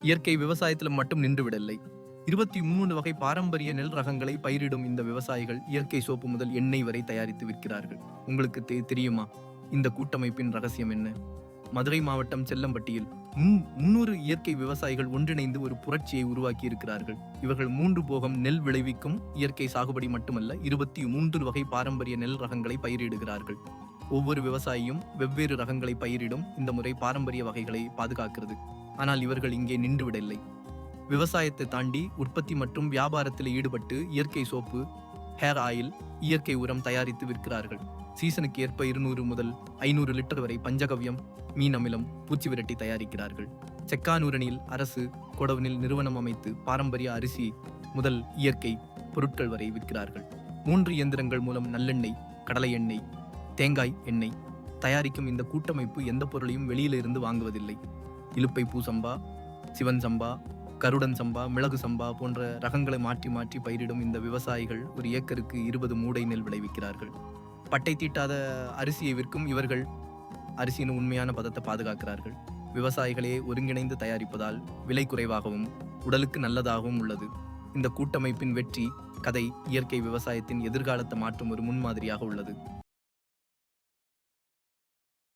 இயற்கை விவசாயத்துல மட்டும் நின்றுவிடவில்லை. 23 வகை பாரம்பரிய நெல் ரகங்களை பயிரிடும் இந்த விவசாயிகள் இயற்கை சோப்பு முதல் எண்ணெய் வரை தயாரித்து விற்கிறார்கள். உங்களுக்கு தெரியுமா இந்த கூட்டமைப்பின் ரகசியம் என்ன? மதுரை மாவட்டம் செல்லம்பட்டியில் 300 இயற்கை விவசாயிகள் ஒன்றிணைந்து ஒரு புரட்சியை உருவாக்கி இருக்கிறார்கள். இவர்கள் 3 போகம் நெல் விளைவிக்கும் இயற்கை சாகுபடி மட்டுமல்ல, 23 வகை பாரம்பரிய நெல் ரகங்களை பயிரிடுகிறார்கள். ஒவ்வொரு விவசாயியும் வெவ்வேறு ரகங்களை பயிரிடும் இந்த முறை பாரம்பரிய வகைகளை பாதுகாக்கிறது. ஆனால் இவர்கள் இங்கே நின்றுவிடவில்லை. விவசாயத்தை தாண்டி உற்பத்தி மற்றும் வியாபாரத்தில் ஈடுபட்டு இயற்கை சோப்பு, ஹேர் ஆயில், இயற்கை உரம் தயாரித்து விற்கிறார்கள். சீசனுக்கு ஏற்ப 200 முதல் 500 லிட்டர் வரை பஞ்சகவ்யம், மீன் அமிலம், பூச்சி விரட்டி தயாரிக்கிறார்கள். செக்கானூரணியில் அரசு கொடவனில் நிறுவனம் அமைத்து பாரம்பரிய அரிசி முதல் இயற்கை பொருட்கள் வரை விற்கிறார்கள். 3 இயந்திரங்கள் மூலம் நல்லெண்ணெய், கடலை எண்ணெய், தேங்காய் எண்ணெய் தயாரிக்கும் இந்த கூட்டமைப்பு எந்த பொருளையும் வெளியிலிருந்து வாங்குவதில்லை. இலுப்பை பூ சம்பா, சிவன் சம்பா, கருடன் சம்பா, மிளகு சம்பா போன்ற ரகங்களை மாற்றி மாற்றி பயிரிடும் இந்த விவசாயிகள் ஒரு ஏக்கருக்கு 20 மூடை நெல் விளைவிக்கிறார்கள். பட்டை தீட்டாத அரிசியை விற்கும் இவர்கள் அரிசியின் உண்மையான பதத்தை பாதுகாக்கிறார்கள். விவசாயிகளே ஒருங்கிணைந்து தயாரிப்பதால் விலை குறைவாகவும் உடலுக்கு நல்லதாகவும் உள்ளது. இந்த கூட்டமைப்பின் வெற்றி கதை இயற்கை விவசாயத்தின் எதிர்காலத்தை மாற்றும் ஒரு முன்மாதிரியாக உள்ளது.